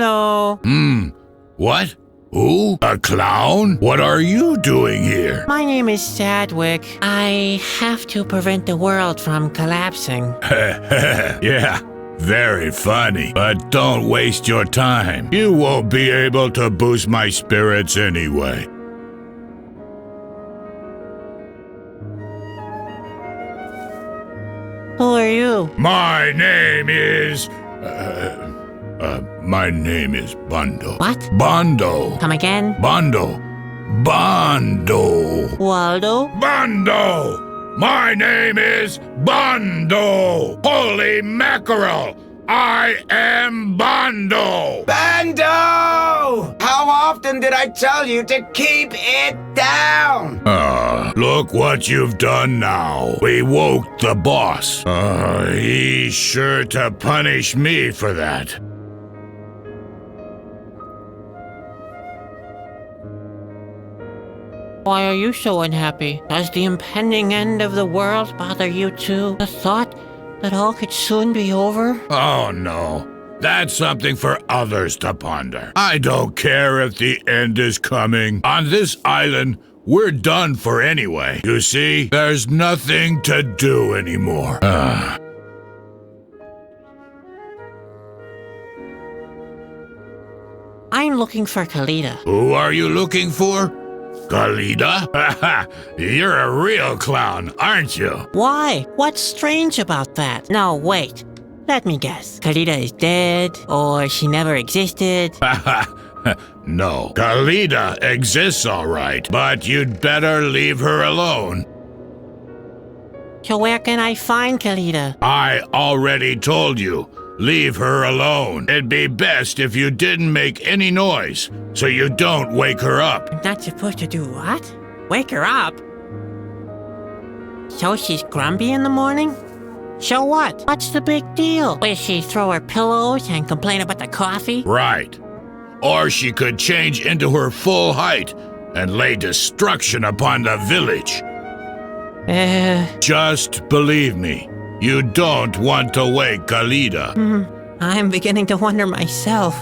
Hello. What? Who? A clown? What are you doing here? My name is Sadwick. I have to prevent the world from collapsing. Yeah, very funny. But don't waste your time. You won't be able to boost my spirits anyway. Who are you? My name is... my name is Bondo. What? Bondo. Come again? Bondo. Bondo. Waldo? Bondo! My name is Bondo! Holy mackerel! I am Bondo! Bando! How often did I tell you to keep it down? Look what you've done now. We woke the boss. He's sure to punish me for that. Why are you so unhappy? Does the impending end of the world bother you too? The thought that all could soon be over? Oh no. That's something for others to ponder. I don't care if the end is coming. On this island, we're done for anyway. You see, there's nothing to do anymore. I'm looking for Kalida. Who are you looking for? Kalida? You're a real clown, aren't you? Why? What's strange about that? No, wait. Let me guess. Kalida is dead, or she never existed. No, Kalida exists all right, but you'd better leave her alone. So where can I find Kalida? I already told you. Leave her alone. It'd be best if you didn't make any noise, so you don't wake her up. I'm not supposed to do what? Wake her up? So she's grumpy in the morning? So what? What's the big deal? Will she throw her pillows and complain about the coffee? Right. Or she could change into her full height and lay destruction upon the village. Just believe me. You don't want to wake Kalida. I'm beginning to wonder myself.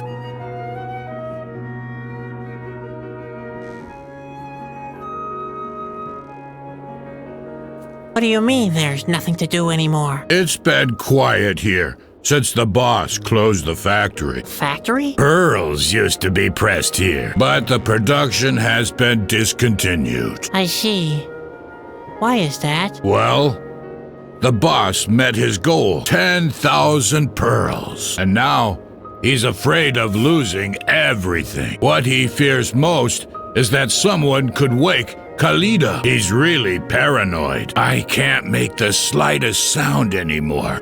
What do you mean there's nothing to do anymore? It's been quiet here since the boss closed the factory. Factory? Pearls used to be pressed here, but the production has been discontinued. I see. Why is that? Well, the boss met his goal, 10,000 pearls, and now he's afraid of losing everything. What he fears most is that someone could wake Kalida. He's really paranoid. I can't make the slightest sound anymore.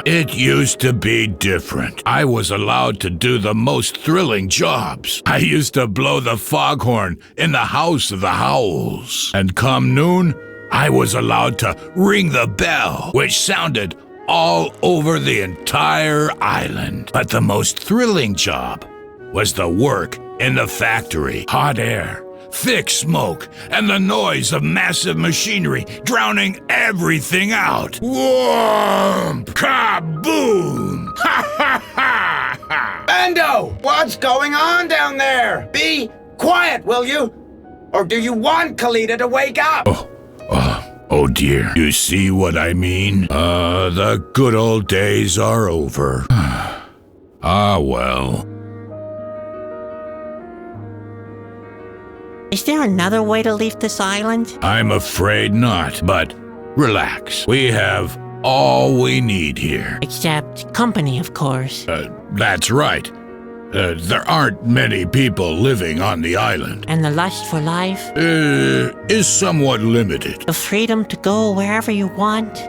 It used to be different. I was allowed to do the most thrilling jobs. I used to blow the foghorn in the House of the Howls. And come noon, I was allowed to ring the bell, which sounded all over the entire island. But the most thrilling job was the work in the factory. Hot air, thick smoke, and the noise of massive machinery drowning everything out. Whoomp! Kaboom! Ha ha ha ha! Bando! What's going on down there? Be quiet, will you? Or do you want Kalida to wake up? Oh dear. You see what I mean? The good old days are over. Well. Is there another way to leave this island? I'm afraid not, but relax. We have all we need here. Except company, of course. That's right. There aren't many people living on the island. And the lust for life? Is somewhat limited. The freedom to go wherever you want?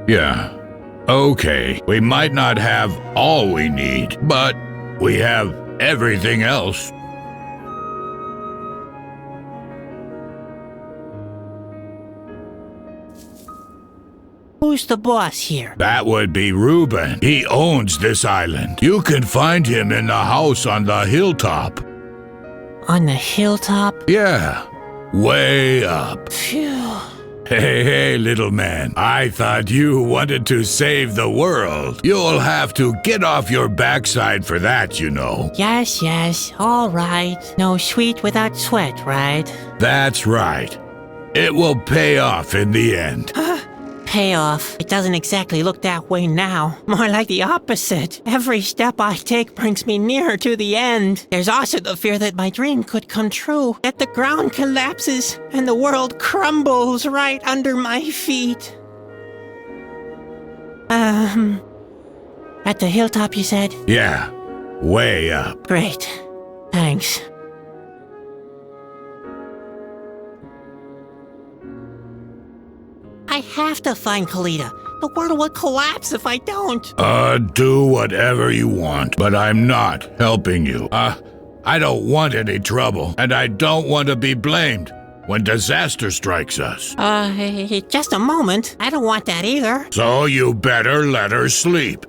Yeah. Okay, we might not have all we need, but we have everything else. Who's the boss here? That would be Reuben. He owns this island. You can find him in the house on the hilltop. On the hilltop? Yeah, way up. Phew. Hey, little man. I thought you wanted to save the world. You'll have to get off your backside for that, you know. Yes, all right. No sweet without sweat, right? That's right. It will pay off in the end. Payoff. It doesn't exactly look that way now. More like the opposite. Every step I take brings me nearer to the end. There's also the fear that my dream could come true, that the ground collapses and the world crumbles right under my feet. At the hilltop, you said? Yeah, way up. Great. Thanks. I have to find Kalida. The world will collapse if I don't. Do whatever you want, but I'm not helping you. I don't want any trouble, and I don't want to be blamed when disaster strikes us. Just a moment. I don't want that either. So you better let her sleep.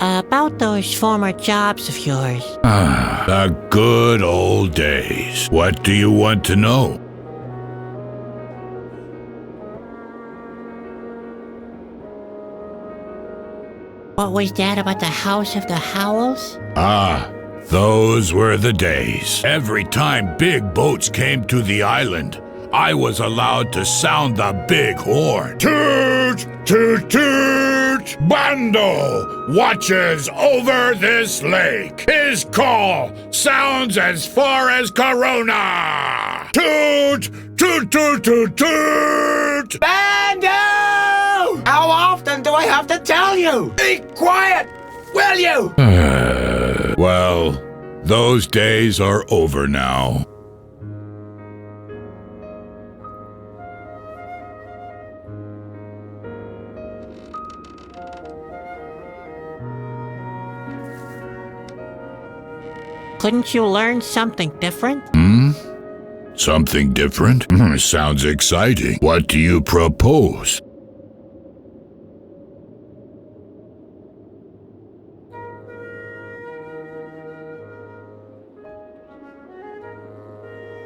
About those former jobs of yours. The good old days. What do you want to know? What was that about the House of the Howls? Those were the days. Every time big boats came to the island, I was allowed to sound the big horn. Toot, toot, toot! Cuando watches over this lake. His call sounds as far as Corona. Toot, toot, toot, toot, toot! Bando! How often do I have to tell you? Be quiet, will you? Well, those days are over now. Couldn't you learn something different? Something different? Sounds exciting. What do you propose?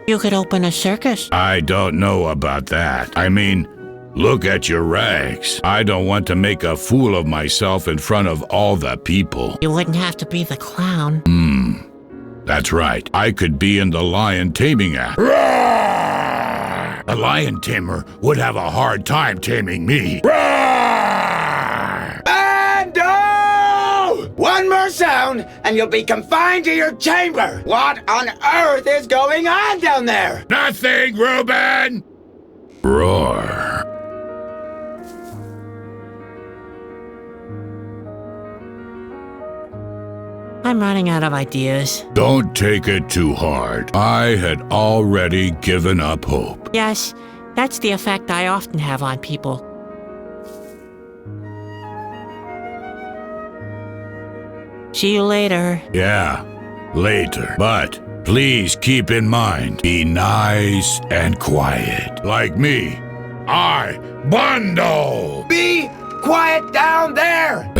You could open a circus. I don't know about that. I mean, look at your rags. I don't want to make a fool of myself in front of all the people. You wouldn't have to be the clown. That's right. I could be in the lion taming act. Roar! A lion tamer would have a hard time taming me. Roar! Bando! One more sound, and you'll be confined to your chamber. What on earth is going on down there? Nothing, Reuben! Roar. I'm running out of ideas. Don't take it too hard. I had already given up hope. Yes, that's the effect I often have on people. See you later. Yeah, later. But please keep in mind, be nice and quiet. Like me. I, Bando! Be quiet down there!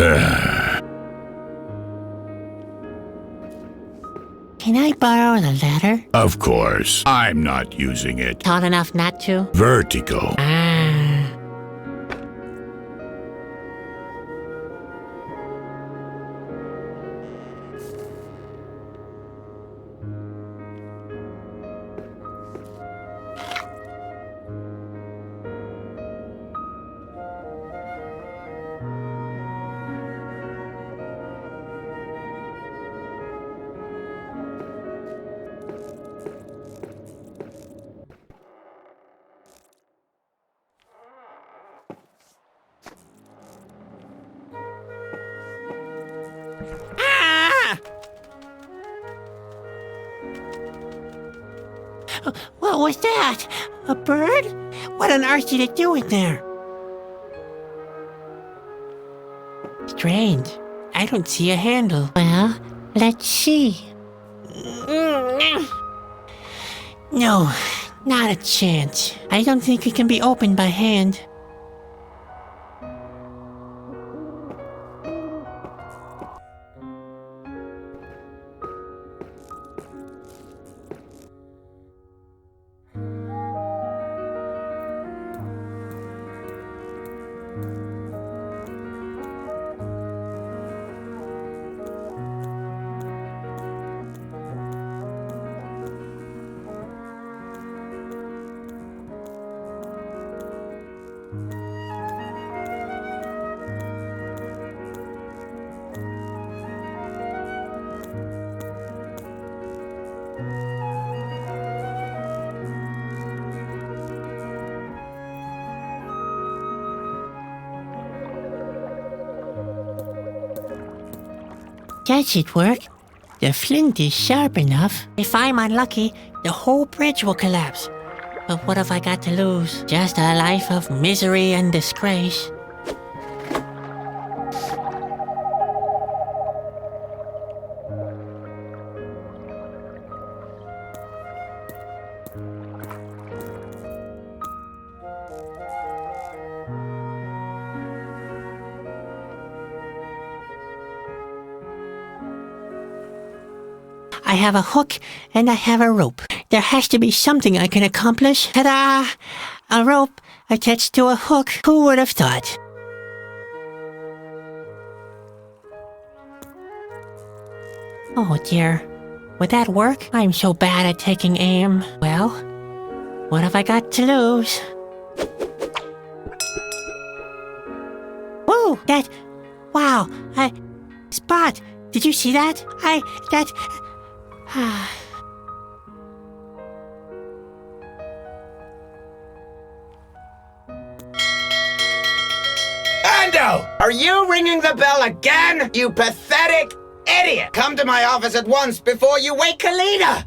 Can I borrow the ladder? Of course. I'm not using it. Tall enough not to? Vertigo. What was that? A bird? What on earth did it do in there? Strange. I don't see a handle. Well, let's see. No, not a chance. I don't think it can be opened by hand. That should work. The flint is sharp enough. If I'm unlucky, the whole bridge will collapse. But what have I got to lose? Just a life of misery and disgrace. I have a hook and I have a rope. There has to be something I can accomplish. Ta-da! A rope attached to a hook. Who would have thought? Oh dear. Would that work? I'm so bad at taking aim. Well, what have I got to lose? Whoa! Wow! Spot! Did you see that? Ando! Are you ringing the bell again? You pathetic idiot! Come to my office at once before you wake Kalida!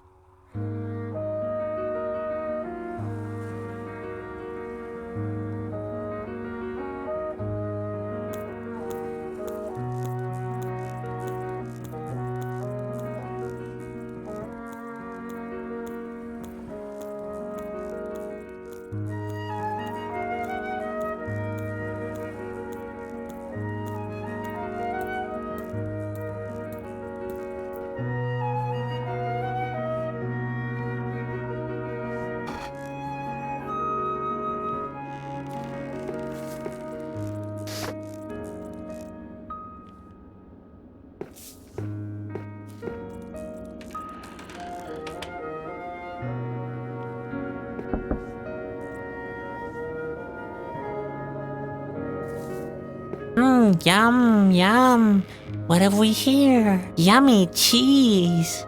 Yum, yum. What have we here? Yummy cheese.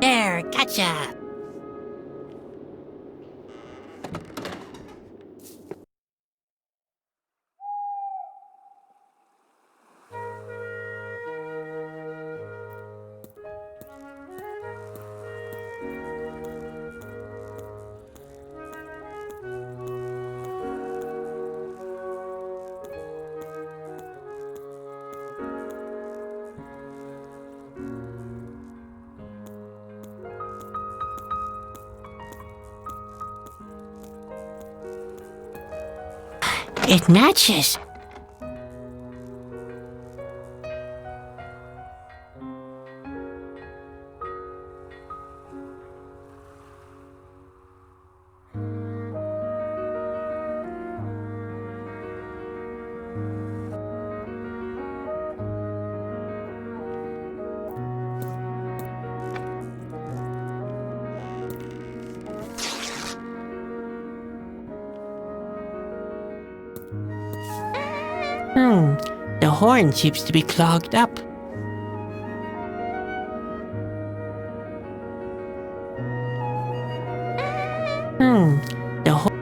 There, gotcha. It matches. The horn seems to be clogged up. The horn...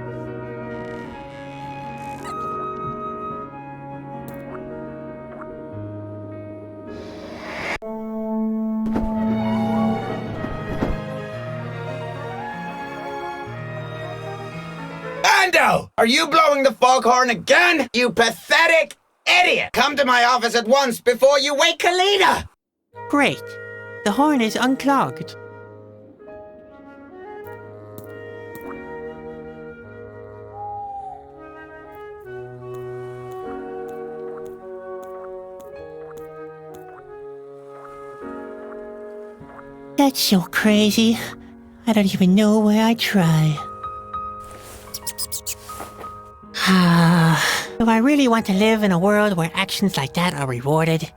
Ando! Are you blowing the foghorn again? You pathetic idiot! Come to my office at once before you wake Kalida! Great. The horn is unclogged. That's so crazy. I don't even know where I try. Do I really want to live in a world where actions like that are rewarded?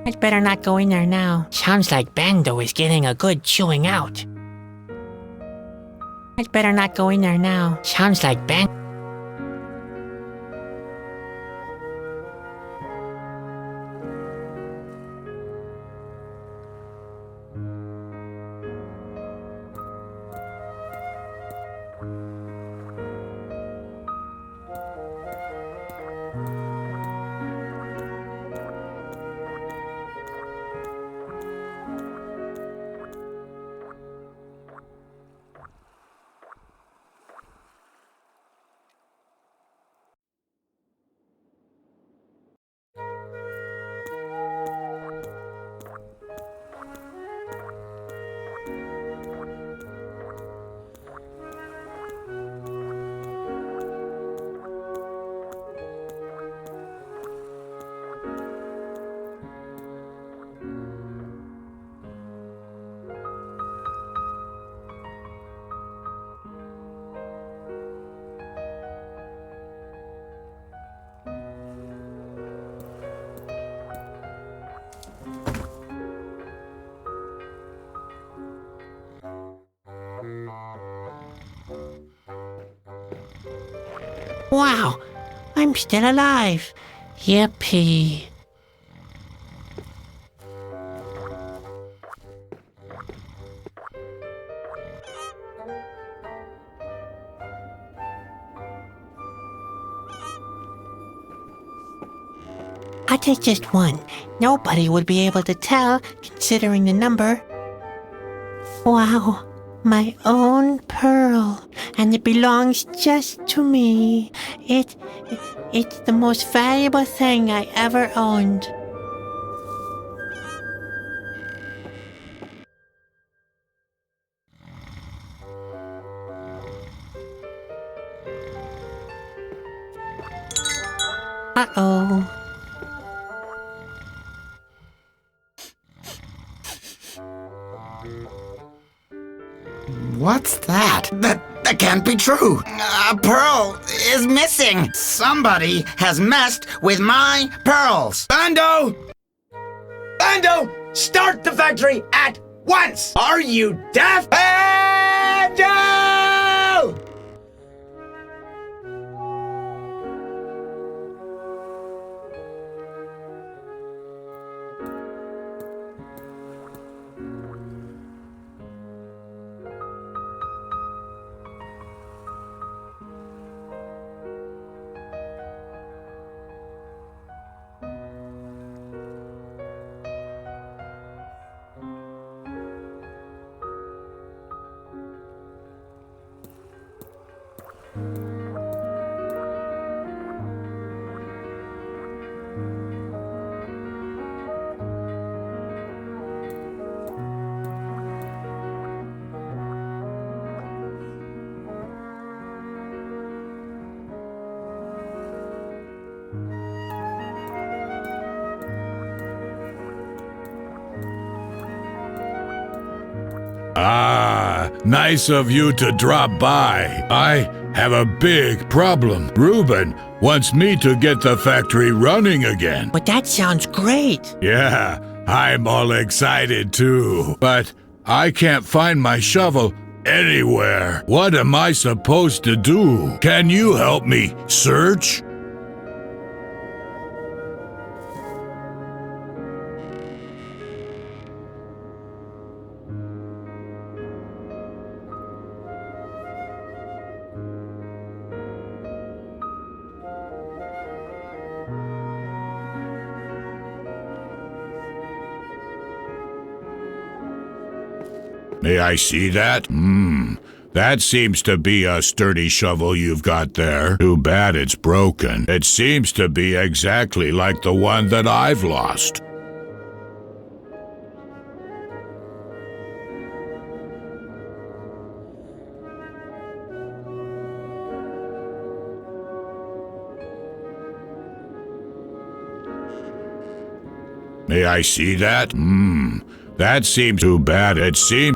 I'd better not go in there now. Sounds like Bando is getting a good chewing out. I'd better not go in there now. Sounds like Bando. Wow, I'm still alive. Yippee. I'll take just one. Nobody would be able to tell, considering the number. Wow, my own pearl. And it belongs just to me. It's the most valuable thing I ever owned. Uh-oh. What's that? That can't be true. A pearl is missing. Somebody has messed with my pearls. Bando! Bando! Start the factory at once! Are you deaf? Bando! Ah, nice of you to drop by. I have a big problem. Reuben wants me to get the factory running again. But that sounds great. Yeah, I'm all excited too. But I can't find my shovel anywhere. What am I supposed to do? Can you help me search? May I see that? That seems to be a sturdy shovel you've got there. Too bad it's broken. It seems to be exactly like the one that I've lost. May I see that? That seems too bad. It seems...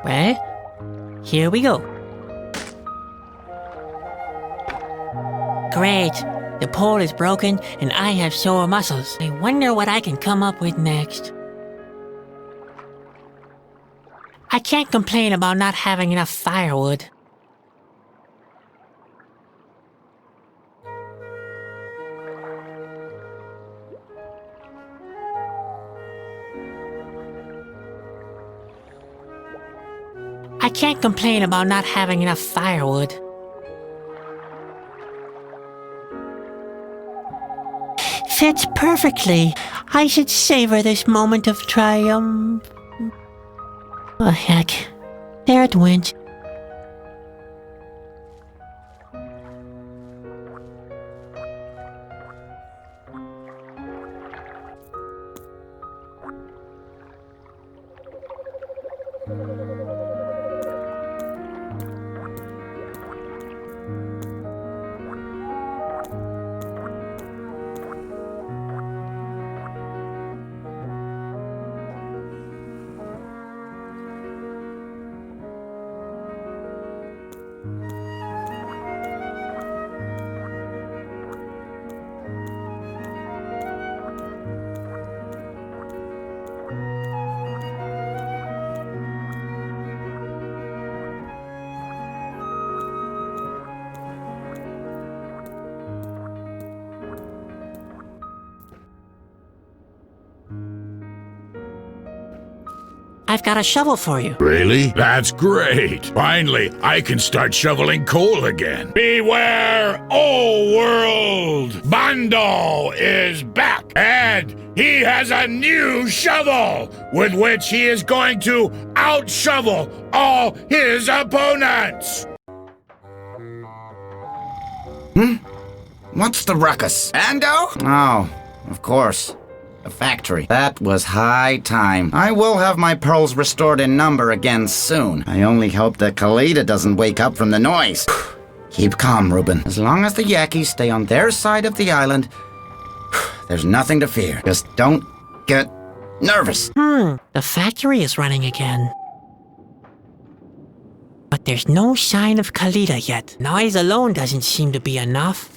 Well, here we go. Great. The pole is broken and I have sore muscles. I wonder what I can come up with next. I can't complain about not having enough firewood. I can't complain about not having enough firewood. Fits perfectly. I should savor this moment of triumph. Oh, heck. There it went. I've got a shovel for you. Really? That's great. Finally, I can start shoveling coal again. Beware, oh world! Bando is back, and he has a new shovel, with which he is going to out-shovel all his opponents. What's the ruckus? Bando? Oh, of course. The factory. That was high time. I will have my pearls restored in number again soon. I only hope that Kalida doesn't wake up from the noise. Keep calm, Reuben. As long as the Yakis stay on their side of the island, there's nothing to fear. Just don't get nervous. The factory is running again. But there's no sign of Kalida yet. Noise alone doesn't seem to be enough.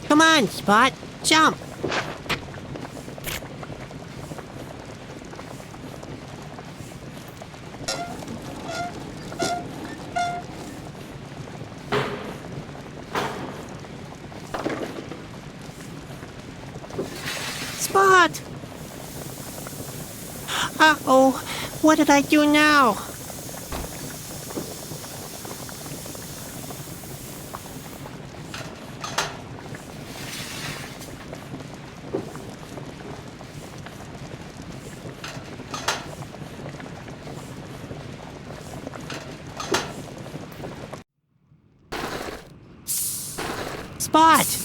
Come on, Spot. Jump. Spot! Uh-oh. What did I do now? spot.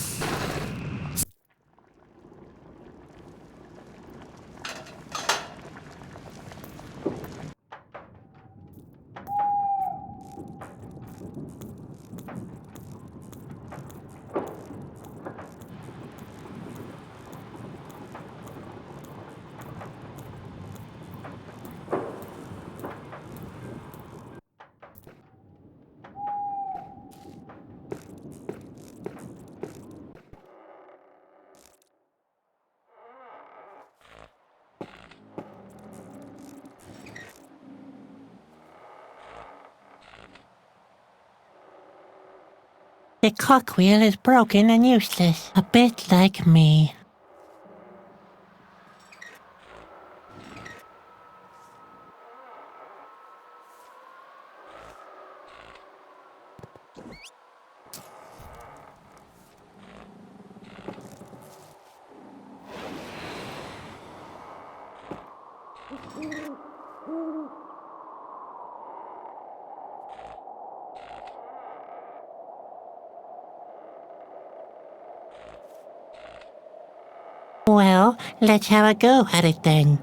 The cogwheel is broken and useless, a bit like me. Well, let's have a go at it then.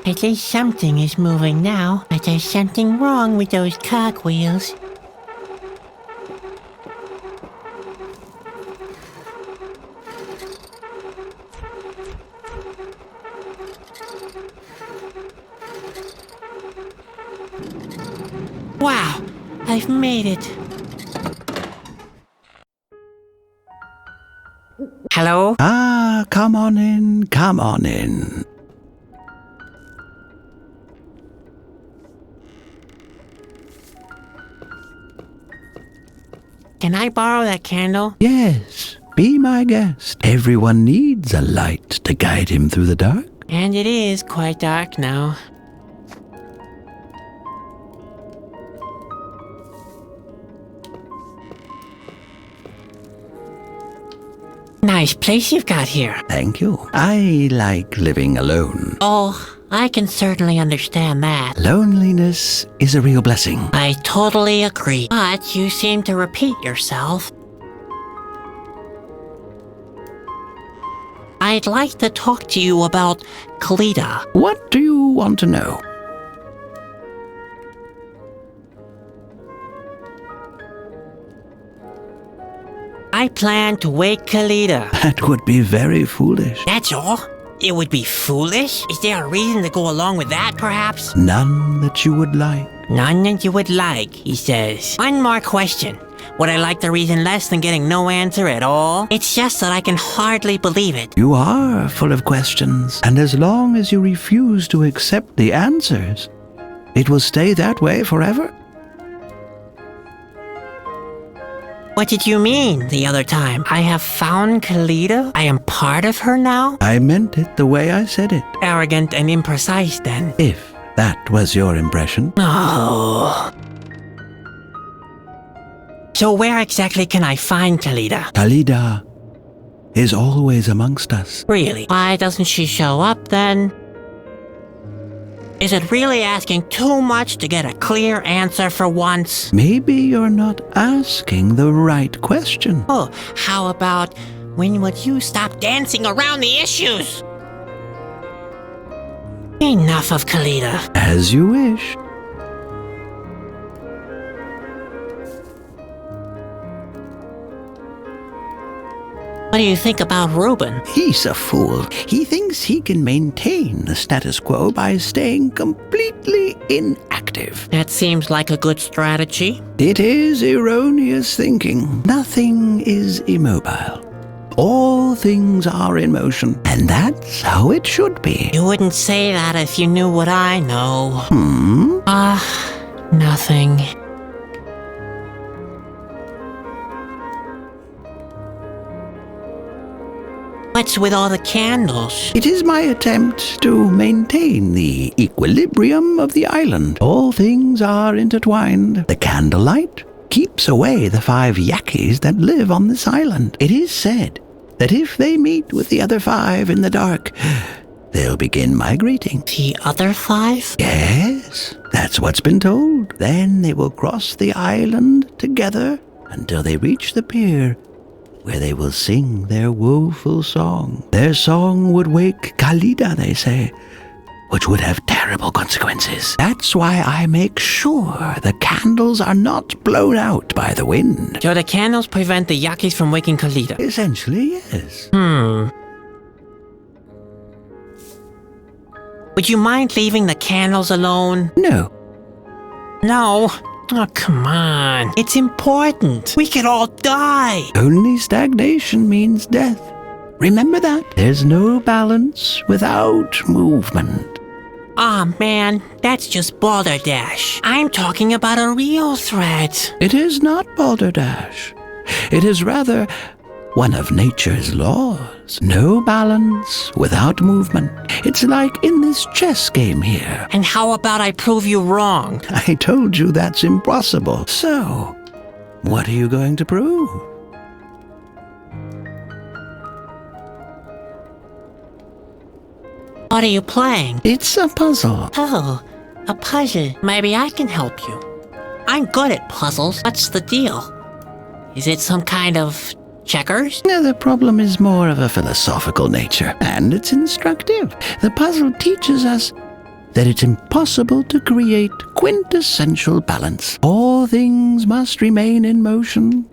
At least something is moving now, but there's something wrong with those cogwheels. Wow, I've made it. Hello? Ah, come on in, come on in. Can I borrow that candle? Yes, be my guest. Everyone needs a light to guide him through the dark. And it is quite dark now. Nice place you've got here. Thank you. I like living alone. Oh, I can certainly understand that. Loneliness is a real blessing. I totally agree. But you seem to repeat yourself. I'd like to talk to you about Kalida. What do you want to know? I plan to wake Kalida. That would be very foolish. That's all? It would be foolish? Is there a reason to go along with that, perhaps? None that you would like. None that you would like, he says. One more question. Would I like the reason less than getting no answer at all? It's just that I can hardly believe it. You are full of questions, and as long as you refuse to accept the answers, it will stay that way forever. What did you mean the other time? I have found Kalida? I am part of her now? I meant it the way I said it. Arrogant and imprecise, then. If that was your impression. Oh. So where exactly can I find Kalida? Kalida is always amongst us. Really? Why doesn't she show up, then? Is it really asking too much to get a clear answer for once? Maybe you're not asking the right question. Oh, how about, when would you stop dancing around the issues? Enough of Kalida. As you wish. What do you think about Reuben? He's a fool. He thinks he can maintain the status quo by staying completely inactive. That seems like a good strategy. It is erroneous thinking. Nothing is immobile. All things are in motion, and that's how it should be. You wouldn't say that if you knew what I know. Nothing. What's with all the candles? It is my attempt to maintain the equilibrium of the island. All things are intertwined. The candlelight keeps away the 5 yakis that live on this island. It is said that if they meet with the other 5 in the dark, they'll begin migrating. The other 5? Yes, that's what's been told. Then they will cross the island together until they reach the pier, where they will sing their woeful song. Their song would wake Kalida, they say, which would have terrible consequences. That's why I make sure the candles are not blown out by the wind. So the candles prevent the yakis from waking Kalida? Essentially, yes. Would you mind leaving the candles alone? No. No. Oh, come on. It's important. We could all die. Only stagnation means death. Remember that. There's no balance without movement. Aw, man. That's just balderdash. I'm talking about a real threat. It is not balderdash. It is rather one of nature's laws. No balance without movement. It's like in this chess game here. And how about I prove you wrong? I told you that's impossible. So, what are you going to prove? What are you playing? It's a puzzle. Oh, a puzzle. Maybe I can help you. I'm good at puzzles. What's the deal? Is it some kind of checkers? Now, the problem is more of a philosophical nature, and it's instructive. The puzzle teaches us that it's impossible to create quintessential balance. All things must remain in motion.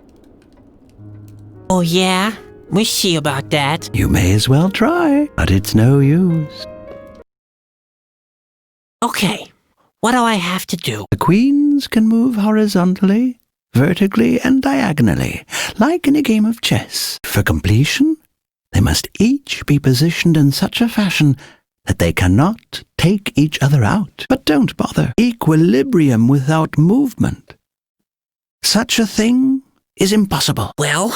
Oh, yeah? We'll see about that. You may as well try, but it's no use. Okay, what do I have to do? The queens can move horizontally, vertically, and diagonally, like in a game of chess. For completion, they must each be positioned in such a fashion that they cannot take each other out. But don't bother. Equilibrium without movement. Such a thing is impossible. Well,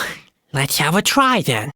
let's have a try then.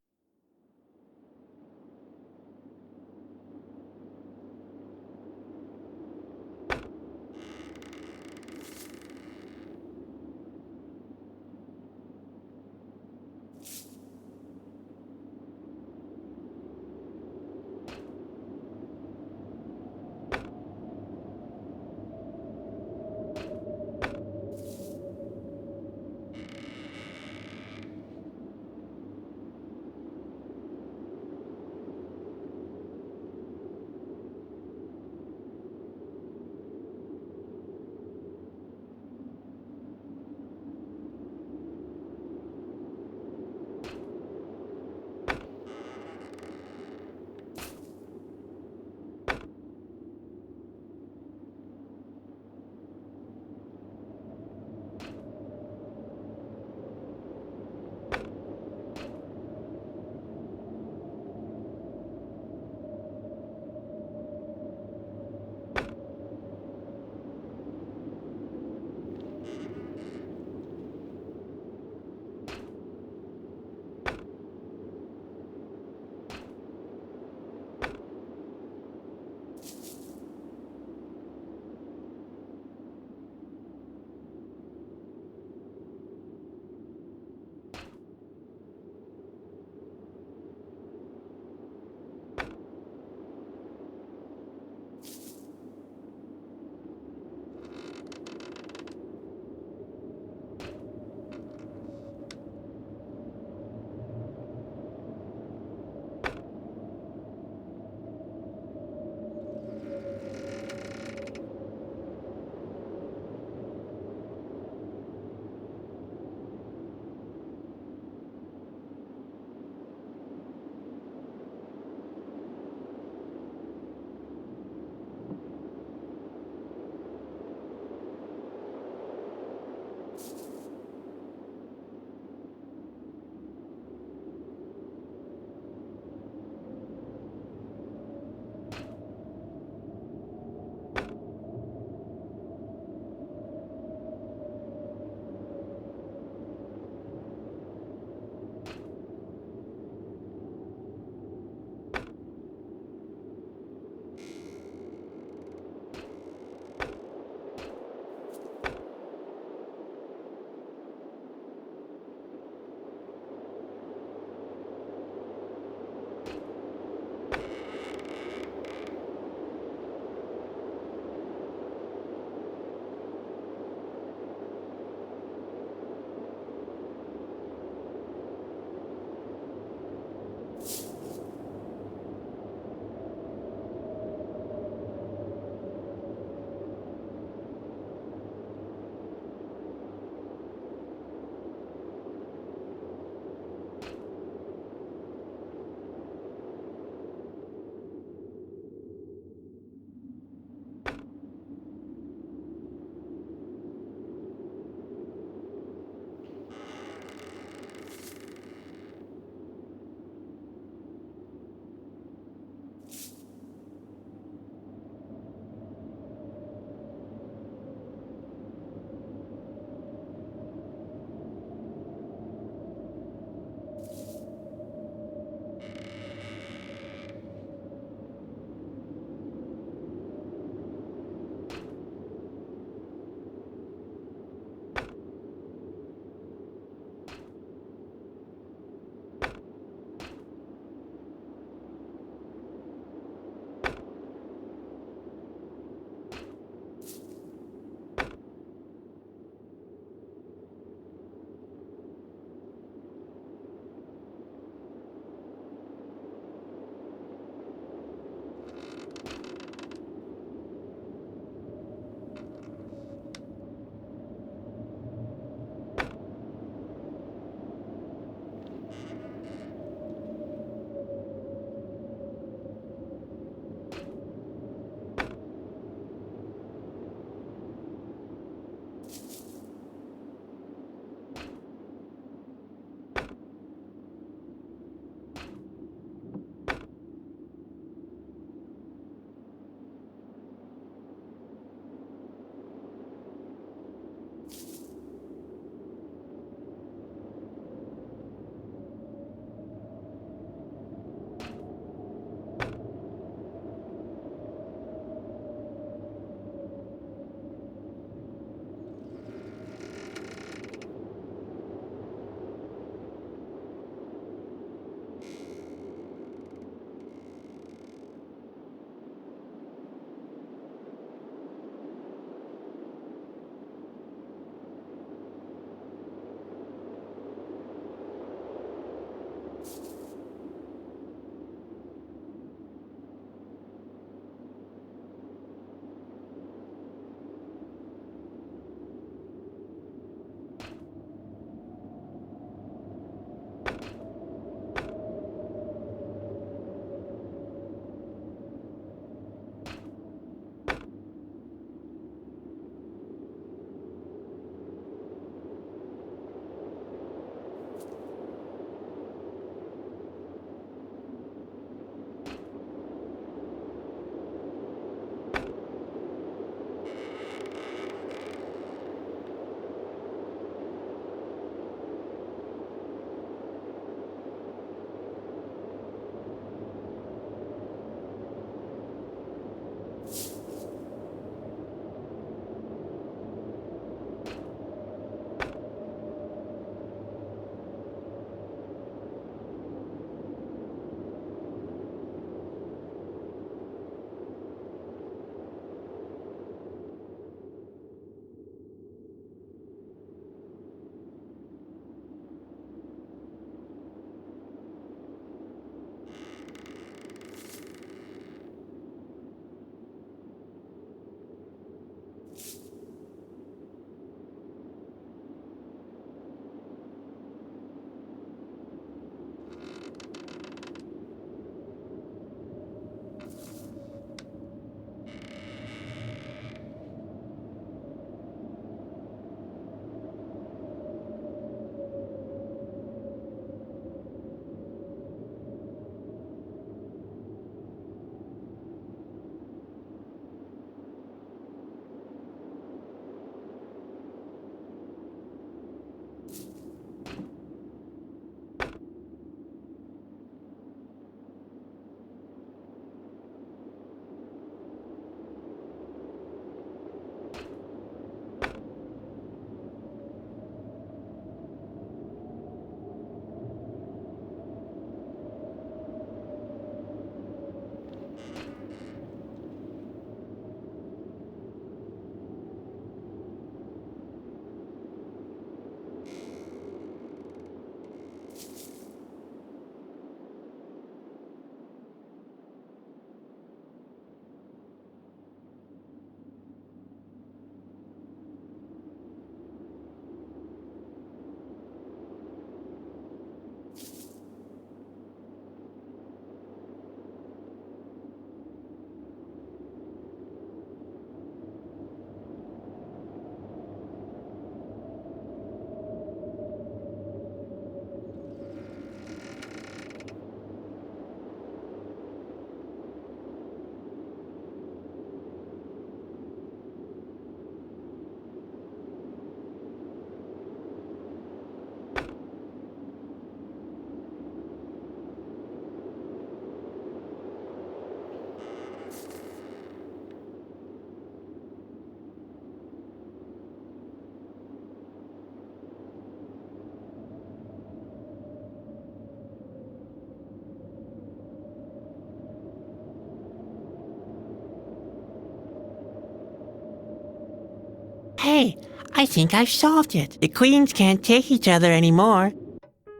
I think I've solved it. The queens can't take each other anymore.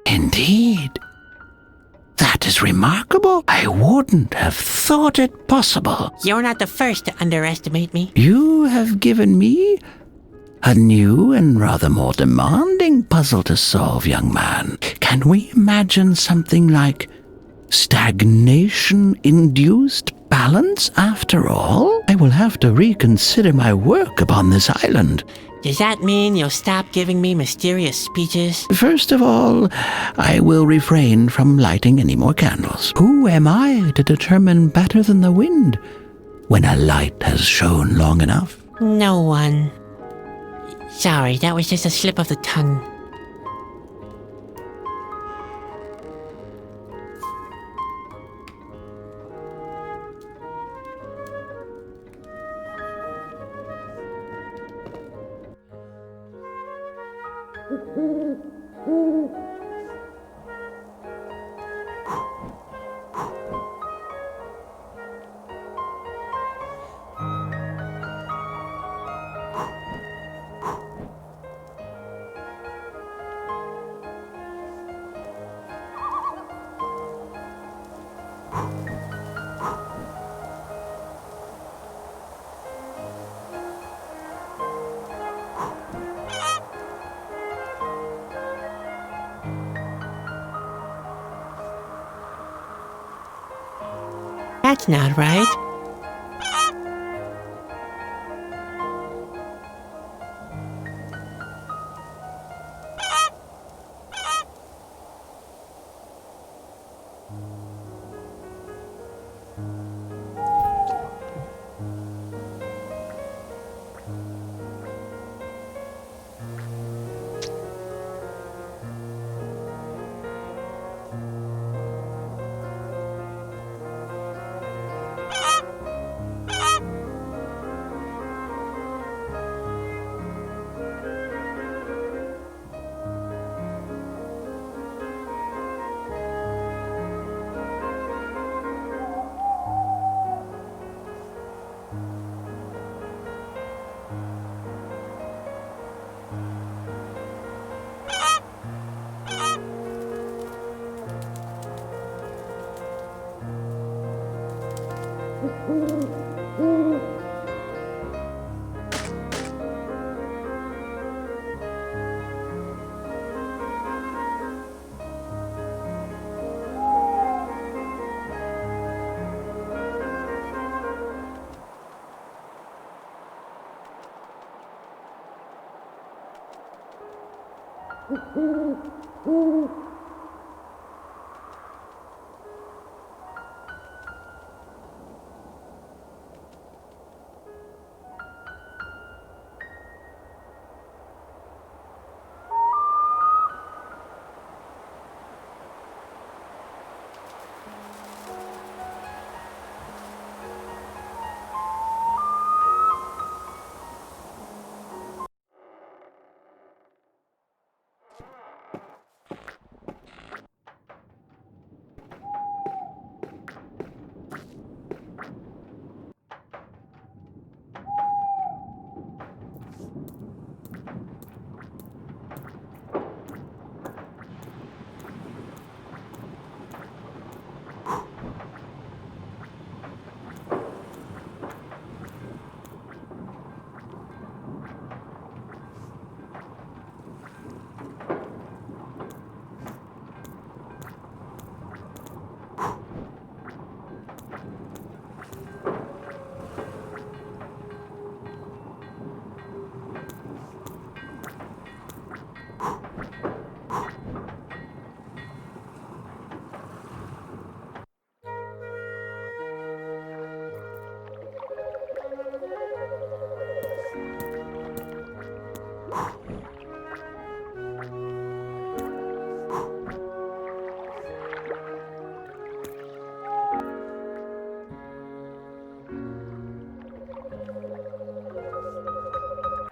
Indeed. That is remarkable. I wouldn't have thought it possible. You're not the first to underestimate me. You have given me a new and rather more demanding puzzle to solve, young man. Can we imagine something like stagnation-induced balance after all? I will have to reconsider my work upon this island. Does that mean you'll stop giving me mysterious speeches? First of all, I will refrain from lighting any more candles. Who am I to determine better than the wind when a light has shone long enough? No one. Sorry, that was just a slip of the tongue. That's not right.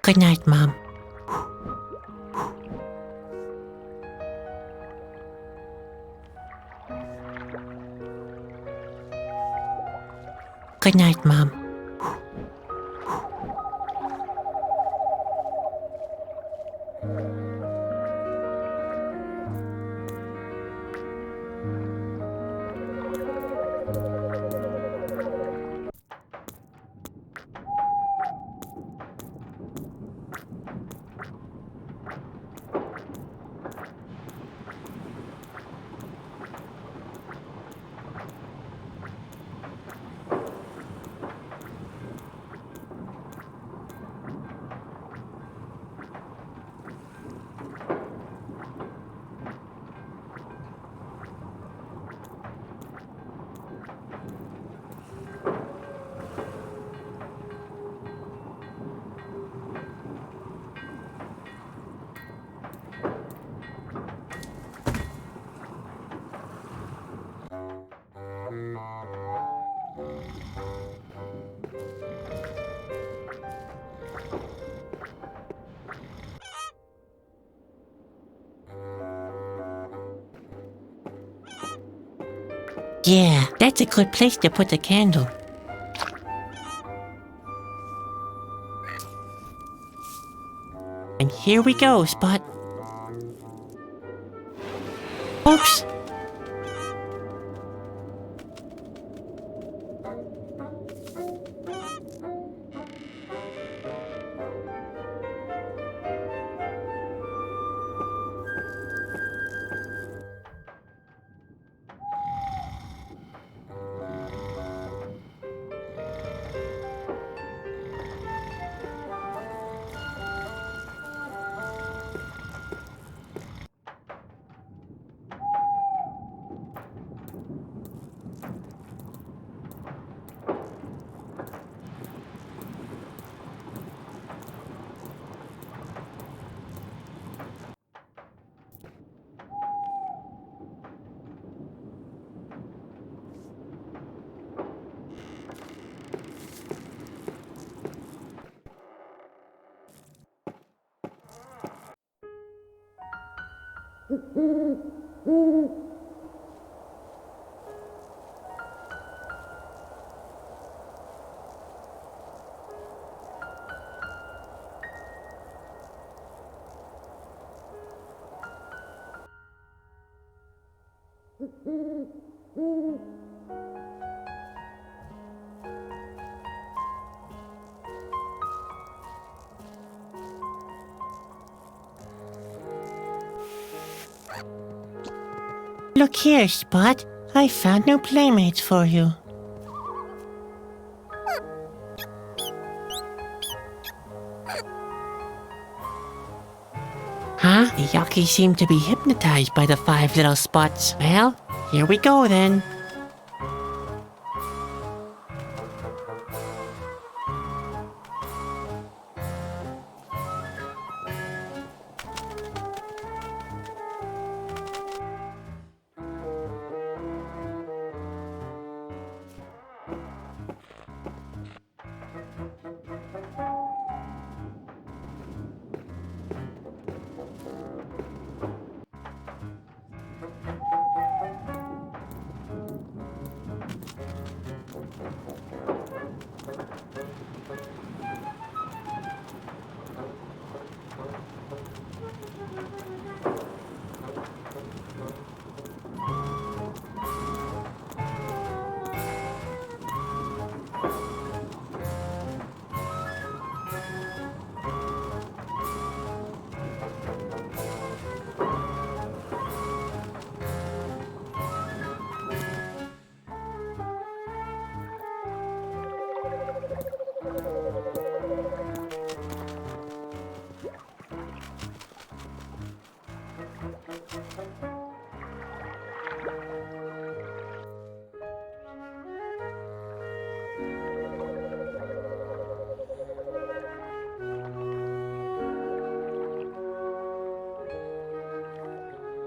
Good night, Mom. Good night, Mom. Yeah, that's a good place to put the candle. And here we go, Spot. Oops. Look here, Spot. I found new playmates for you. Huh? The Yaki seem to be hypnotized by the 5 little spots. Well, here we go then.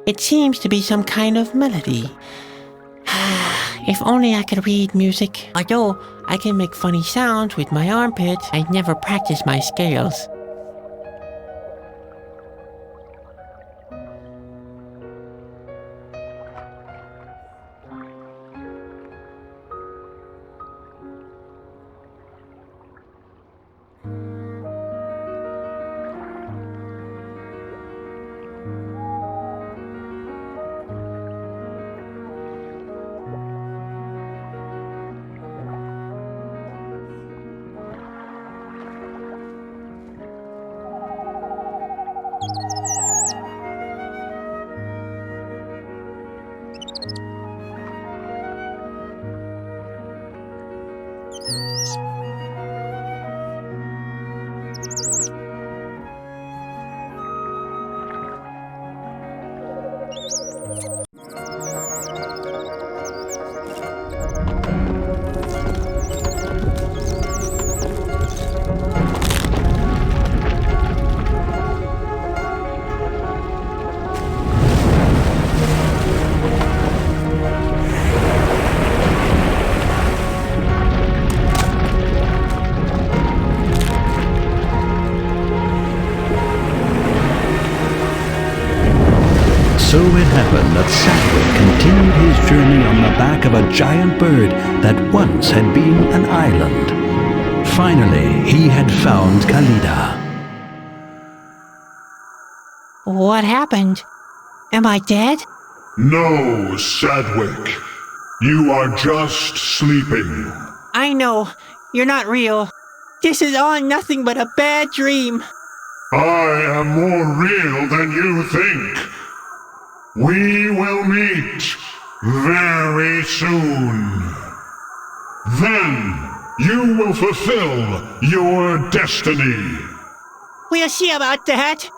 It seems to be some kind of melody. If only I could read music. Although I can make funny sounds with my armpits, I never practice my scales. So it happened that Sadwick continued his journey on the back of a giant bird that once had been an island. Finally, he had found Kalida. What happened? Am I dead? No, Sadwick. You are just sleeping. I know. You're not real. This is all nothing but a bad dream. I am more real than you think. We will meet very soon. Then you will fulfill your destiny. We'll see about that.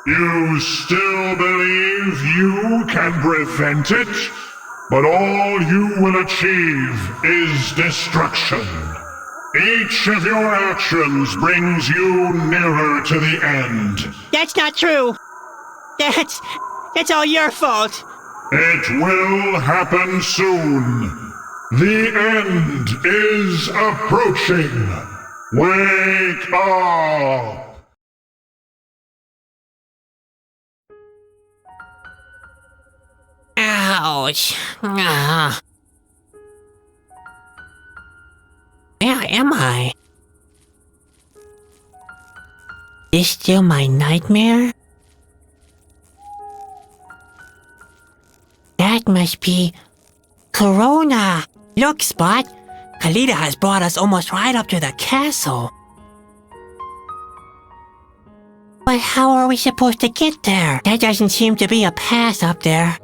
You still believe you can prevent it? But all you will achieve is destruction. Each of your actions brings you nearer to the end. That's not true. That's all your fault. It will happen soon. The end is approaching. Wake up! Ouch. Ah. Where am I? Is still my nightmare? That must be Corona. Look, Spot. Kalida has brought us almost right up to the castle. But how are we supposed to get there? There doesn't seem to be a path up there.